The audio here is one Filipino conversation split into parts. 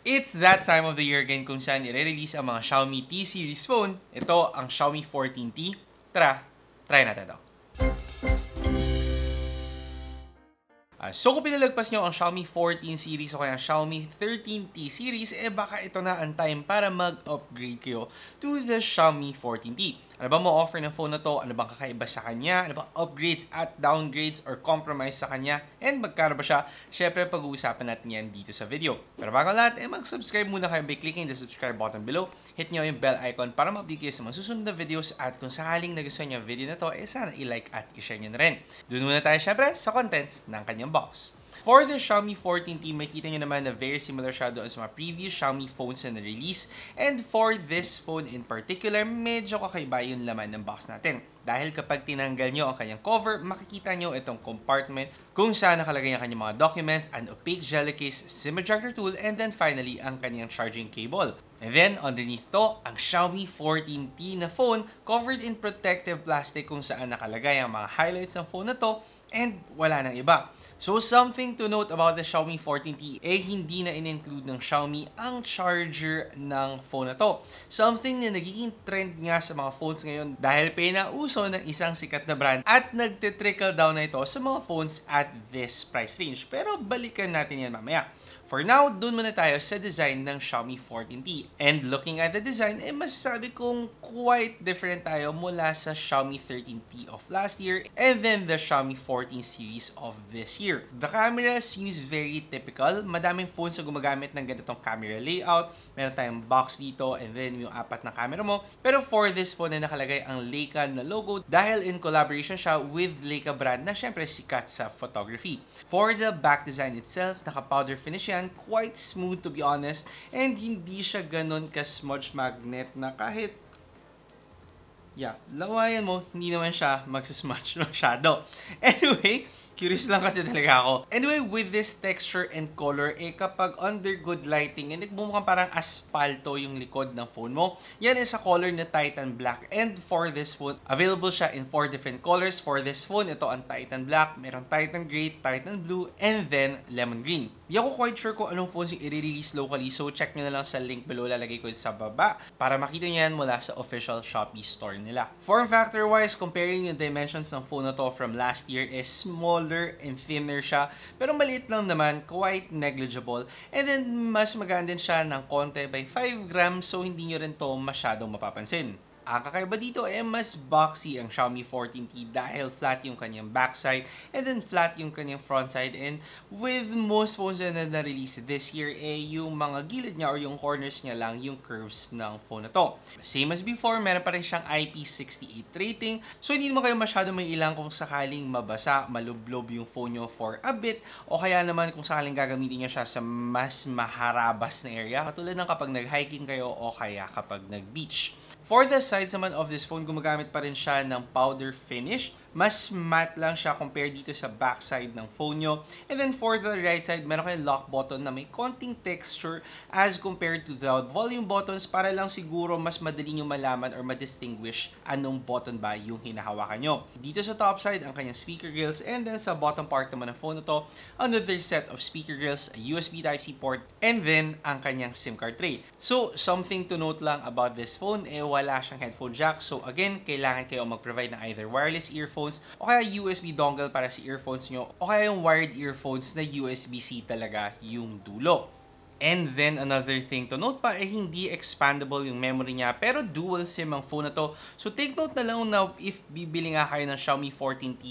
It's that time of the year again kung saan i-release ang mga Xiaomi T-Series phone. Ito ang Xiaomi 14T. Tara, try natin ito. So kung pinalagpas nyo ang Xiaomi 14 series o kaya ang Xiaomi 13T series, baka ito na ang time para mag-upgrade kayo to the Xiaomi 14T. Ano ba mo-offer ng phone na to? Ano bang kakaiba sa kanya? Ano bang upgrades at downgrades or compromise sa kanya? And magkano ba siya? Syempre, pag-uusapan natin yan dito sa video. Pero bago lahat, mag-subscribe muna kayo by clicking the subscribe button below. Hit nyo yung bell icon para ma-update kayo sa mga susunod na videos. At kung sakaling nagustuhan nyo ang video na to, sana i-like at i-share nyo na rin. Doon muna tayo syempre sa contents ng kanyang box. For the Xiaomi 14T, makita nyo naman na very similar siya doon sa mga previous Xiaomi phones na na-release. And for this phone in particular, medyo kakaiba yung laman ng box natin. Dahil kapag tinanggal nyo ang kanyang cover, makikita nyo itong compartment kung saan nakalagay ang kanyang mga documents, an opaque jelly case, SIM ejector tool, and then finally, ang kanyang charging cable. And then, underneath to, ang Xiaomi 14T na phone covered in protective plastic kung saan nakalagay ang mga highlights ng phone na to and wala nang iba. So, something to note about the Xiaomi 14T, hindi na in-include ng Xiaomi ang charger ng phone na to. Something na nagiging trend nga sa mga phones ngayon dahil pinauso ng isang sikat na brand at nagtitrickle down na ito sa mga phones at this price range. Pero balikan natin yan mamaya. For now, dun muna tayo sa design ng Xiaomi 14T. And looking at the design, masasabi kong quite different tayo mula sa Xiaomi 13T of last year and then the Xiaomi 14 series of this year. The camera seems very typical. Madaming phones na gumagamit ng ganitong camera layout. Meron tayong box dito and then yung apat na camera mo. Pero for this phone na nakalagay ang Leica na logo dahil in collaboration siya with Leica brand na syempre sikat sa photography. For the back design itself, naka-powder finish yan. Quite smooth to be honest, and hindi siya ganun ka-smudge magnet na kahit lawayan mo, hindi naman siya magsasmudge masyado. Anyway, curious lang kasi talaga ako. Anyway, with this texture and color, kapag under good lighting, nagmumukhang parang aspalto yung likod ng phone mo. Yan is a color na Titan Black. And for this phone, available siya in 4 different colors. For this phone, ito ang Titan Black, meron Titan Gray, Titan Blue, and then Lemon Green. Di ako quite sure kung anong phones yung i-release locally, so check nyo na lang sa link below, lalagay ko sa baba para makita nyo yan mula sa official Shopee store nila. Form factor wise, comparing yung dimensions ng phone na to from last year is smaller and thinner siya, pero maliit lang naman, quite negligible. And then, mas magaan din siya ng konti by 5 grams, so hindi nyo rin to masyadong mapapansin. Ang kakaiba dito mas boxy ang Xiaomi 14T dahil flat yung kanyang backside and then flat yung kanyang front side. And with most phones na na-release this year, yung mga gilid niya or yung corners niya lang yung curves ng phone na to. Same as before, meron pa rin siyang IP68 rating. So hindi naman kayo masyado may ilang kung sakaling mabasa, malublob yung phone nyo for a bit o kaya naman kung sakaling gagamitin niya siya sa mas maharabas na area katulad ng kapag nag-hiking kayo o kaya kapag nag-beach. For the sides naman of this phone, gumagamit pa rin siya ng powder finish. Mas matte lang siya compared dito sa backside ng phone nyo. And then for the right side, meron kayong lock button na may konting texture as compared to the volume buttons para lang siguro mas madali nyo malaman or ma-distinguish anong button ba yung hinahawakan nyo. Dito sa top side, ang kanyang speaker grills and then sa bottom part naman ng phone na to, another set of speaker grills, a USB Type-C port, and then ang kanyang SIM card tray. So, something to note lang about this phone, wala siyang headphone jack. So again, kailangan kayo mag-provide ng either wireless earphones o kaya USB dongle para sa earphones nyo o kaya yung wired earphones na USB-C talaga yung dulo. And then another thing to note pa hindi expandable yung memory niya pero dual SIM ang phone na to. So take note na lang na if bibili nga kayo ng Xiaomi 14T,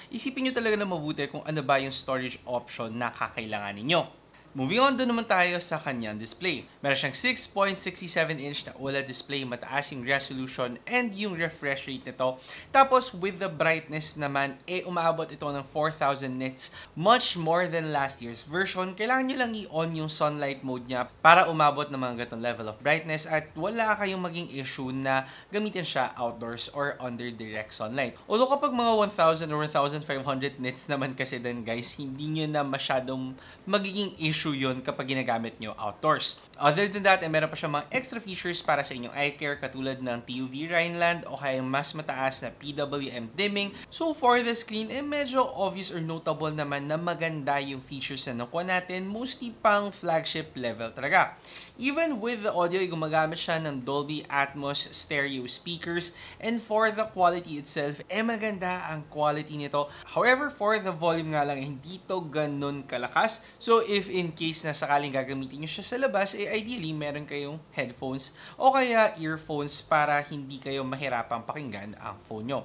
isipin nyo talaga na mabuti kung ano ba yung storage option na kakailanganin nyo. Moving on, doon naman tayo sa kanyang display. Meron siyang 6.67-inch na OLED display, mataas yung resolution and yung refresh rate nito. Tapos with the brightness naman, umaabot ito ng 4,000 nits, much more than last year's version. Kailangan nyo lang i-on yung sunlight mode niya para umabot ng mga ganitong level of brightness at wala kayong maging issue na gamitin siya outdoors or under direct sunlight. Although kapag mga 1,000 or 1,500 nits naman kasi din guys, hindi nyo na masyadong magiging issue issue yun kapag ginagamit nyo outdoors. Other than that, meron pa siya mga extra features para sa inyong eye care katulad ng TUV Rhineland o kaya mas mataas na PWM dimming. So for the screen, medyo obvious or notable naman na maganda yung features na nakuha natin, mostly pang flagship level talaga. Even with the audio, gumagamit siya ng Dolby Atmos stereo speakers, and for the quality itself, maganda ang quality nito. However, for the volume nga lang, hindi to ganun kalakas. So if in case na sakaling gagamitin nyo siya sa labas, ideally meron kayong headphones o kaya earphones para hindi kayo mahirapang pakinggan ang phone nyo.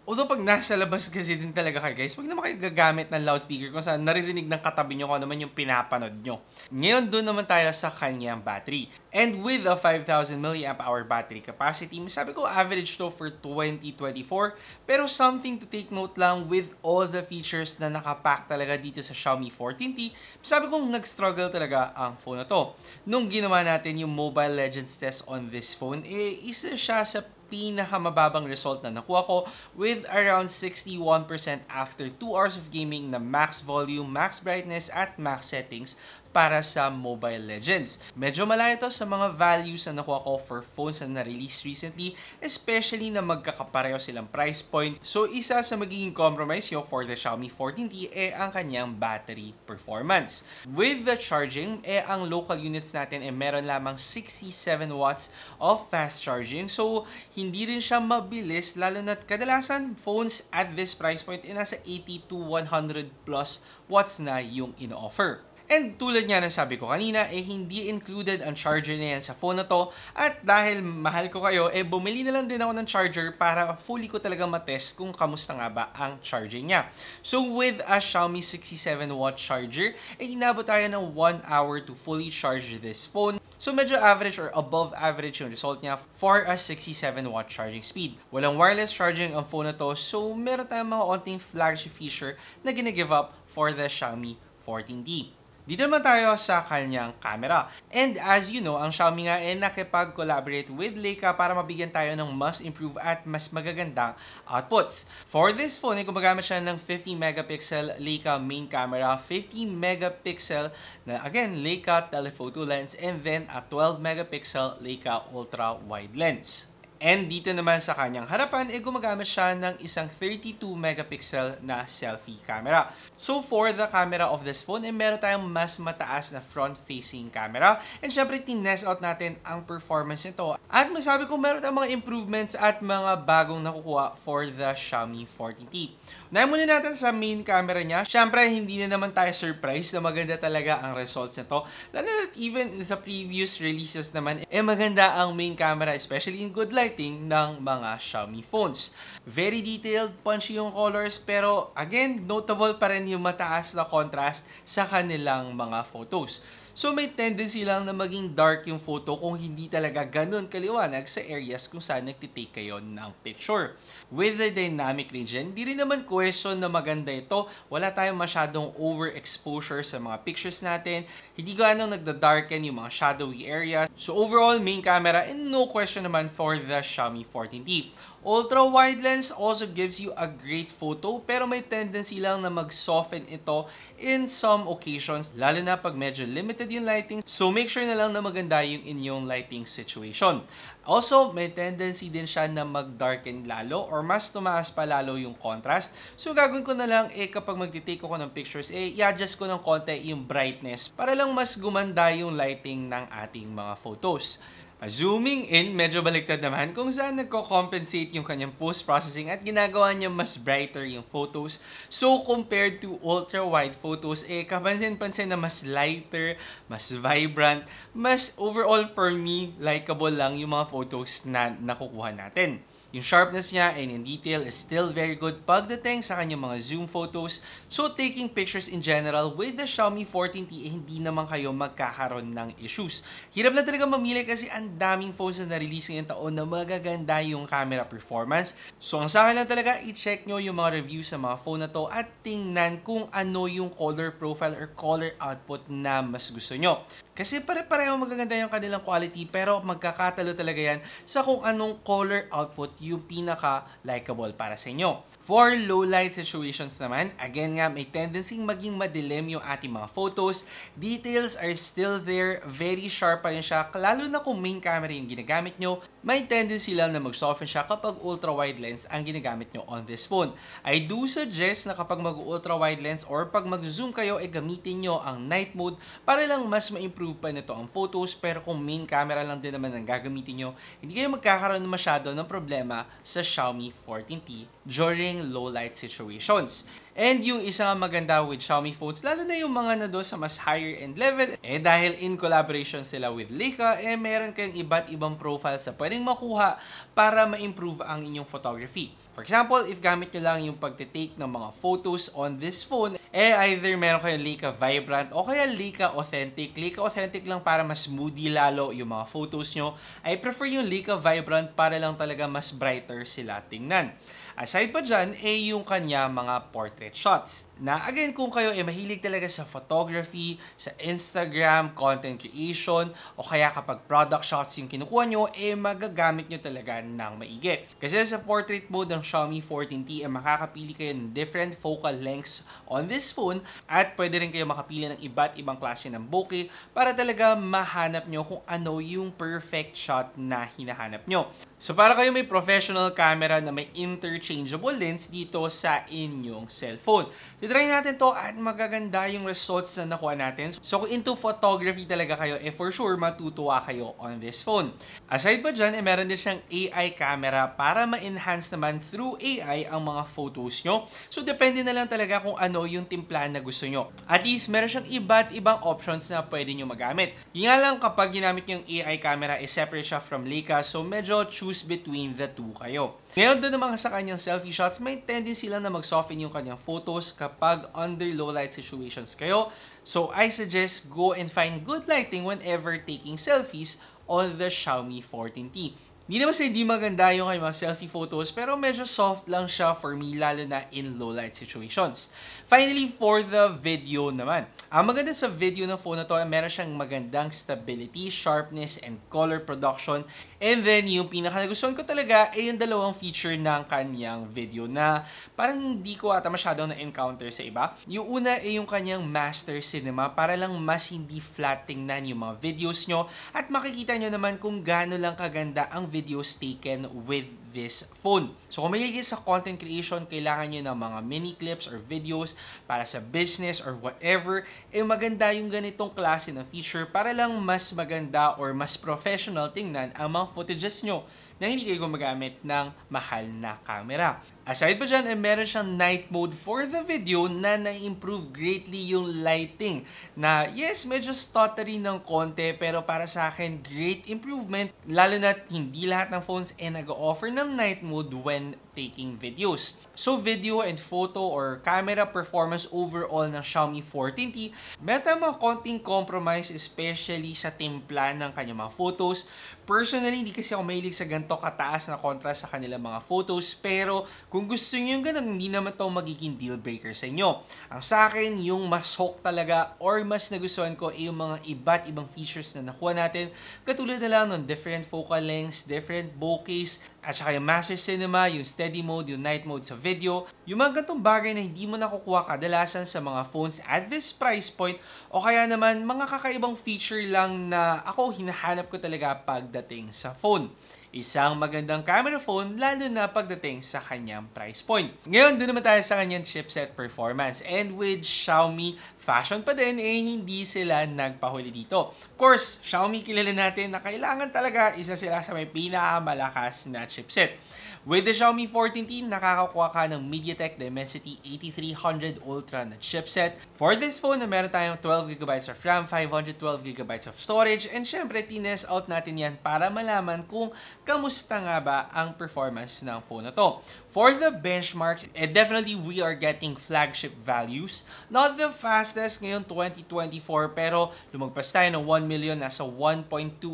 Although pag nasa labas kasi din talaga kayo guys, wag naman kayo gagamit ng loudspeaker kung saan naririnig ng katabi nyo kung ano man yung pinapanood nyo. Ngayon, doon naman tayo sa kanyang battery. And with a 5,000 mAh battery capacity, sabi ko average to for 2024. Pero something to take note lang with all the features na nakapack talaga dito sa Xiaomi 14T, sabi kong nag-struggle talaga ang phone na to. Nung ginawa natin yung Mobile Legends test on this phone, isa siya sa pinakamababang result na nakuha ko with around 61% after 2 hours of gaming na max volume, max brightness at max settings para sa Mobile Legends. Medyo malayo to sa mga values na nakuha ko for phones na na-release recently, especially na magkakapareho silang price point. So isa sa magiging compromise yo for the Xiaomi 14T ang kanyang battery performance. With the charging, ang local units natin meron lamang 67 watts of fast charging. So hindi rin siya mabilis, lalo na't kadalasan phones at this price point nasa 80 to 100 plus watts na yung ino-offer. And tulad nga ng sabi ko kanina, hindi included ang charger na yan sa phone na to. At dahil mahal ko kayo, bumili na lang din ako ng charger para fully ko talaga matest kung kamusta nga ba ang charging niya. So with a Xiaomi 67-watt charger, inabot tayo ng 1 hour to fully charge this phone. So medyo average or above average yung result niya for a 67-watt charging speed. Walang wireless charging ang phone na to, so meron tayong mga onting flagship feature na gina-give up for the Xiaomi 14T. Dito naman tayo sa kanyang camera. And as you know, ang Xiaomi nga nakipag-collaborate with Leica para mabigyan tayo ng mas improved at mas magagandang outputs. For this phone, gumagamit siya ng 50 megapixel Leica main camera, 50 megapixel na again Leica telephoto lens, and then a 12 megapixel Leica ultra wide lens. And dito naman sa kanyang harapan, gumagamit siya ng isang 32 megapixel na selfie camera. So for the camera of this phone, meron tayong mas mataas na front-facing camera. And syempre, tinest out natin ang performance nito. At masabi ko, meron tayong mga improvements at mga bagong nakukuha for the Xiaomi 14T. Unahin muna natin sa main camera niya. Syempre, hindi na naman tayo surprised na maganda talaga ang results nito. Lalo na even sa previous releases naman, maganda ang main camera, especially in good light ng mga Xiaomi phones. Very detailed, punchy yung colors, pero again, notable pa rin yung mataas na contrast sa kanilang mga photos. So may tendency lang na maging dark yung photo kung hindi talaga ganun kaliwanag sa areas kung saan nagtitake kayo ng picture. With the dynamic range, di rin naman question na maganda ito. Wala tayong masyadong overexposure sa mga pictures natin. Hindi ganong nagda-darken yung mga shadowy areas. So overall, main camera, and no question naman for the Xiaomi 14T. Ultra wide lens also gives you a great photo, pero may tendency lang na mag-soften ito in some occasions, lalo na pag medyo limited yung lighting. So make sure na lang na maganda yung inyong lighting situation. Also, may tendency din siya na mag-darken lalo or mas tumaas pa lalo yung contrast. So gagawin ko na lang kapag magtitake ako ng pictures, i-adjust ko ng konti yung brightness para lang mas gumanda yung lighting ng ating mga photos. Zooming in, medyo baliktad naman kung saan nagko-compensate yung kanyang post-processing at ginagawa niya mas brighter yung photos. So, compared to ultra-wide photos, kapansin-pansin na mas lighter, mas vibrant, mas overall for me, likeable lang yung mga photos na nakukuha natin. Yung sharpness niya and in detail is still very good pagdating sa kanyang mga zoom photos. So taking pictures in general with the Xiaomi 14T, hindi naman kayo magkakaroon ng issues. Hirap na talaga mamili kasi ang daming phones na na-release ngayong taon na magaganda yung camera performance. So ang sa akin lang talaga, i-check nyo yung mga reviews sa mga phone na to at tingnan kung ano yung color profile or color output na mas gusto nyo. Kasi pare-pareho magaganda yung kanilang quality, pero magkakatalo talaga yan sa kung anong color output yung pinaka-likable para sa inyo. For low light situations naman, again nga, may tendency maging madilim yung ating mga photos. Details are still there, very sharp pa rin siya, lalo na kung main camera yung ginagamit nyo, may tendency lang na mag-soften siya kapag ultra-wide lens ang ginagamit nyo on this phone. I do suggest na kapag mag-ultra-wide lens or pag mag-zoom kayo, gamitin nyo ang night mode para lang mas ma-improve pa nito ang photos. Pero kung main camera lang din naman ang gagamitin nyo, hindi kayo magkakaroon masyado ng problema sa Xiaomi 14T during low light situations. And yung isang maganda with Xiaomi phones, lalo na yung mga nado sa mas higher end level, dahil in collaboration sila with Leica, meron kayong iba't ibang profiles na pwedeng makuha para ma-improve ang inyong photography. For example, if gamit nyo lang yung pagtitake ng mga photos on this phone, either meron kayong Leica Vibrant o kaya Leica Authentic. Leica Authentic lang para mas moody lalo yung mga photos nyo. I prefer yung Leica Vibrant para lang talaga mas brighter sila tingnan. Aside pa dyan, yung kanya mga portrait shots. Na again, kung kayo mahilig talaga sa photography, sa Instagram, content creation, o kaya kapag product shots yung kinukuha nyo, magagamit nyo talaga ng maigi. Kasi sa portrait mode ng Xiaomi 14T, makakapili kayo ng different focal lengths on this phone at pwede rin kayo makapili ng iba't ibang klase ng bokeh para talaga mahanap nyo kung ano yung perfect shot na hinahanap nyo. So para kayo may professional camera na may interchangeable lens dito sa inyong cellphone. Titry natin to at magaganda yung results na nakuha natin. So kung into photography talaga kayo, for sure matutuwa kayo on this phone. Aside pa dyan, meron din siyang AI camera para ma-enhance naman through AI ang mga photos nyo. So depende na lang talaga kung ano yung timplan na gusto nyo. At least meron siyang iba't ibang options na pwede nyo magamit. Yung nga lang kapag ginamit yung AI camera, separate siya from Leica, so medyo choose between the two kayo. Ngayon doon naman sa kanyang selfie shots, may tendency lang na mag-soften yung kanyang photos kapag under low light situations kayo. So I suggest go and find good lighting whenever taking selfies on the Xiaomi 14T. Hindi naman sa hindi maganda yung kanyang mga selfie photos, pero medyo soft lang siya for me, lalo na in low light situations. Finally, for the video naman. Ang maganda sa video ng phone na to, meron siyang magandang stability, sharpness, and color production. And then, yung pinaka-nagustuhan ko talaga ay yung dalawang feature ng kanyang video na parang hindi ko ata masyadong na-encounter sa iba. Yung una ay yung kanyang Master Cinema para lang mas hindi flat tingnan yung mga videos nyo at makikita nyo naman kung gaano lang kaganda ang videos taken with this phone. So kung mahilig sa content creation, kailangan nyo ng mga mini clips or videos para sa business or whatever, maganda yung ganitong klase ng feature para lang mas maganda or mas professional tingnan ang mga footages nyo na hindi kayo gumagamit ng mahal na camera. Aside pa dyan, meron siyang night mode for the video na na-improve greatly yung lighting. Na yes, medyo stuttery ng konti, pero para sa akin, great improvement. Lalo na hindi lahat ng phones nag-offer ng night mode when taking videos. So video and photo or camera performance overall ng Xiaomi 14T, meron mga konting compromise especially sa timpla ng kanyang mga photos. Personally, hindi kasi ako mahilig sa ganito kataas na contrast sa kanilang mga photos, pero kung gusto nyo yung ganun, hindi naman ito magiging deal breaker sa inyo. Ang sa akin, yung mas hook talaga or mas nagustuhan ko ay yung mga iba't ibang features na nakuha natin, katulad na lang ng different focal lengths, different bokehs, at saka yung Master Cinema, yung steady mode, yung night mode sa video. Yung mga ganitong bagay na hindi mo nakukuha kadalasan sa mga phones at this price point, o kaya naman mga kakaibang feature lang na ako hinahanap ko talaga pagdating sa phone. Isang magandang camera phone, lalo na pagdating sa kanyang price point. Ngayon, doon naman tayo sa kanyang chipset performance. And with Xiaomi, fashion pa din, hindi sila nagpahuli dito. Of course, Xiaomi kilala natin na kailangan talaga isa sila sa may pinakamalakas na chipset. With the Xiaomi 14T, nakakakuha ka ng MediaTek Dimensity 8300 Ultra na chipset. For this phone, meron tayong 12GB of RAM, 512GB of storage, and syempre, tinest out natin yan para malaman kung kamusta nga ba ang performance ng phone na to. For the benchmarks, definitely we are getting flagship values. Not the fastest test ngayon 2024 pero lumagpas tayo ng 1 million, nasa 1.2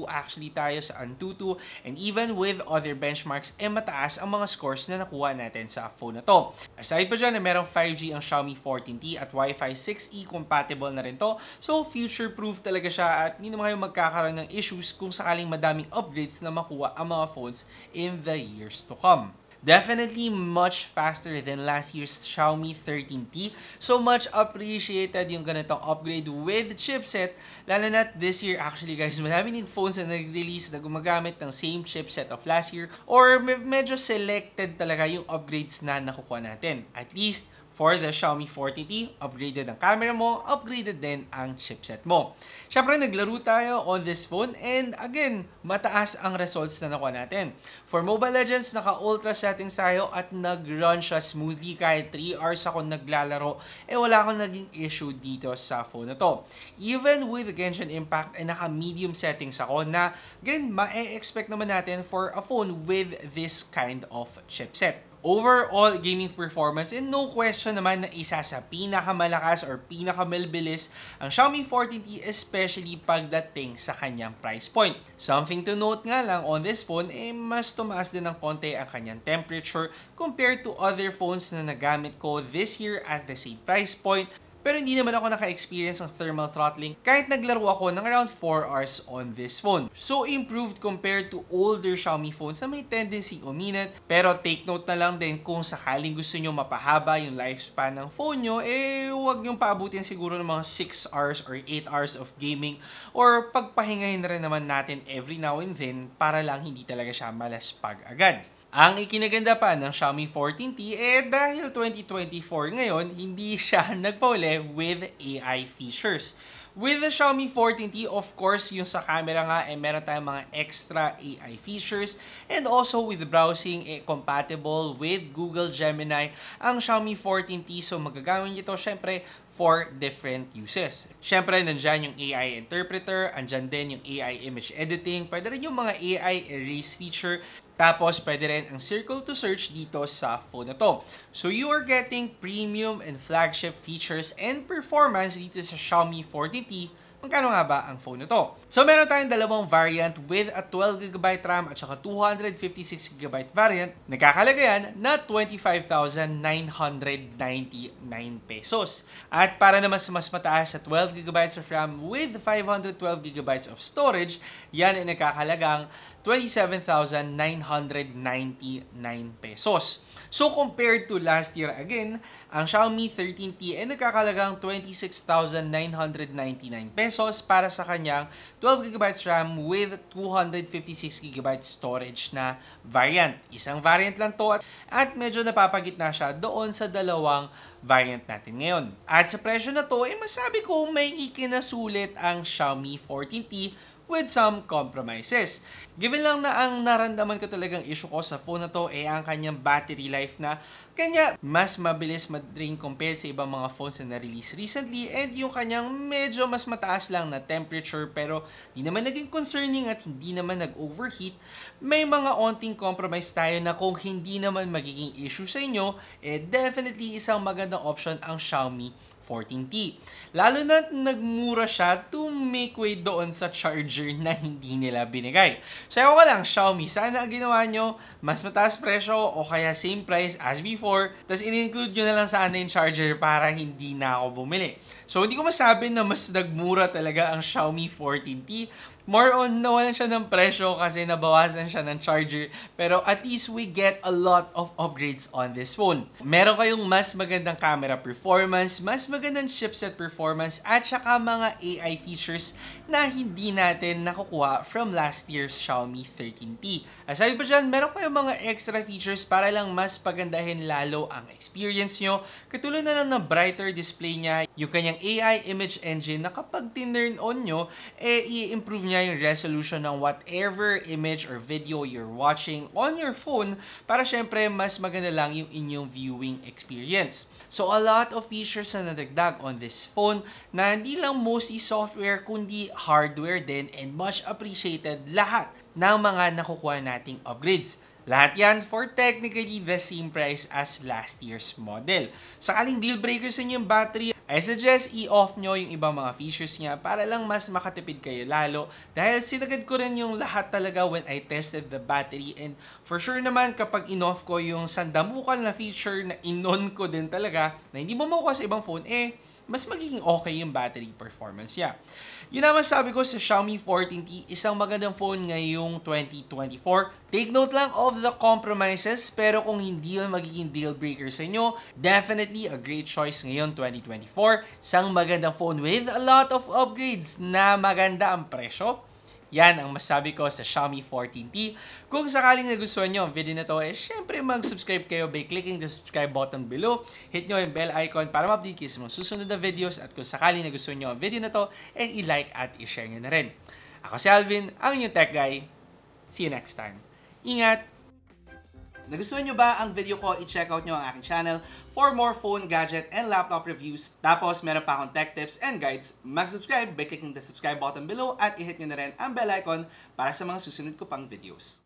actually tayo sa Antutu, and even with other benchmarks, mataas ang mga scores na nakuha natin sa phone na to. Aside pa dyan na merong 5G ang Xiaomi 14T at Wi-Fi 6E compatible na rin to, so future-proof talaga siya at hindi naman kayo magkakaroon ng issues kung sakaling madaming upgrades na makuha ang mga phones in the years to come. Definitely much faster than last year's Xiaomi 13T. So much appreciated yung ganitong upgrade with chipset. Lalo na this year actually guys, marami din phones na nag-release na gumagamit ng same chipset of last year or medyo selected talaga yung upgrades na nakukuha natin. At least for the Xiaomi 14T, upgraded ang camera mo, upgraded din ang chipset mo. Syempre, naglaro tayo on this phone and again, mataas ang results na nakuha natin. For Mobile Legends, naka-ultra settings tayo at nag-run siya smoothly kahit 3 hours ako naglalaro. Wala akong naging issue dito sa phone na to. Even with Genshin Impact, naka-medium settings ako na again, ma-expect naman natin for a phone with this kind of chipset. Overall gaming performance, and no question naman na isa sa pinakamalakas or pinakamalbilis ang Xiaomi 14T, especially pagdating sa kanyang price point. Something to note nga lang on this phone, mas tumaas din ng konti ang kanyang temperature compared to other phones na nagamit ko this year at the same price point. Pero hindi naman ako naka-experience ng thermal throttling kahit naglaro ako ng around 4 hours on this phone. So improved compared to older Xiaomi phones na may tendency uminit. Pero take note na lang din kung sakaling gusto nyo mapahaba yung lifespan ng phone nyo, huwag nyong paabutin siguro ng mga 6 hours or 8 hours of gaming or pagpahingahin na rin naman natin every now and then para lang hindi talaga siya malaspag agad. Ang ikinaganda pa ng Xiaomi 14T dahil 2024 ngayon, hindi siya nagpauli with AI features. With the Xiaomi 14T, of course, yung sa camera nga, meron tayong mga extra AI features. And also with browsing, compatible with Google Gemini ang Xiaomi 14T. So magagamit nyo ito, syempre, for different uses. Syempre, nandyan yung AI interpreter, andyan din yung AI image editing, pwede rin yung mga AI erase feature, tapos pwede rin ang circle to search dito sa phone na to. So you are getting premium and flagship features and performance dito sa Xiaomi 14T. Magkano nga ba ang phone na to? So meron tayong dalawang variant with a 12GB RAM at saka 256GB variant. Nagkakalaga yan na 25,999 pesos. At para naman sa mas mataas sa 12GB of RAM with 512GB of storage, yan ay nagkakalagang 27,999 pesos. So compared to last year again, ang Xiaomi 13T ay nagkakalagang 26,999 pesos para sa kanyang 12GB RAM with 256GB storage na variant. Isang variant lang to at medyo napapagitna siya doon sa dalawang variant natin ngayon. At sa presyo na to, masabi ko may ikinasulit ang Xiaomi 14T with some compromises. Given lang na ang naramdaman ko talagang issue ko sa phone na to ang kanyang battery life na kanya mas mabilis mag-drain compared sa ibang mga phones na na-release recently, and yung kanyang medyo mas mataas lang na temperature pero di naman naging concerning at hindi naman nag-overheat. May mga onting compromise tayo na kung hindi naman magiging issue sa inyo, definitely isang magandang option ang Xiaomi 14T. Lalo na nagmura siya to make way doon sa charger na hindi nila binigay. So ako lang, Xiaomi, sana ang ginawa nyo, mas mataas presyo o kaya same price as before, tapos in-include nyo na lang sana yung charger para hindi na ako bumili. So hindi ko masabi na mas nagmura talaga ang Xiaomi 14T. More on, nawalan siya ng presyo kasi nabawasan siya ng charger. Pero at least we get a lot of upgrades on this phone. Meron kayong mas magandang camera performance, mas magandang chipset performance, at saka mga AI features na hindi natin nakukuha from last year's Xiaomi 13T. Aside pa dyan, meron kayong mga extra features para lang mas pagandahin lalo ang experience nyo. Katulad na lang ng brighter display niya, yung kanyang AI image engine na kapag tinurn on nyo, i-improve niya yung resolution ng whatever image or video you're watching on your phone para syempre mas maganda lang yung inyong viewing experience. So a lot of features na nadagdag on this phone na hindi lang mostly software kundi hardware din, and much appreciated lahat ng mga nakukuha nating upgrades. Lahat yan for technically the same price as last year's model. Sakaling deal breaker sa inyo yung battery, I suggest i-off nyo yung ibang mga features niya para lang mas makatipid kayo lalo. Dahil sinagad ko rin yung lahat talaga when I tested the battery. And for sure naman kapag in-off ko yung sandamukal na feature na in-on ko din talaga na hindi mo makuha sa ibang phone, mas magiging okay yung battery performance niya. Yun naman sabi ko sa Xiaomi 14T, isang magandang phone ngayong 2024. Take note lang of the compromises, pero kung hindi yun magiging deal breaker sa inyo, definitely a great choice ngayon 2024. Isang magandang phone with a lot of upgrades na maganda ang presyo. Yan ang masabi ko sa Xiaomi 14T. Kung sakaling nagustuhan nyo ang video na to, syempre mag-subscribe kayo by clicking the subscribe button below. Hit nyo yung bell icon para ma-update kayo sa mga susunod na videos. At kung sakaling nagustuhan nyo ang video na to, i-like at i-share nyo na rin. Ako si Alvin, ang inyong tech guy. See you next time. Ingat! Nagustuhan nyo ba ang video ko? I-check out nyo ang aking channel for more phone, gadget, and laptop reviews. Tapos, meron pa akong tech tips and guides. Mag-subscribe by clicking the subscribe button below at i-hit nyo na rin ang bell icon para sa mga susunod ko pang videos.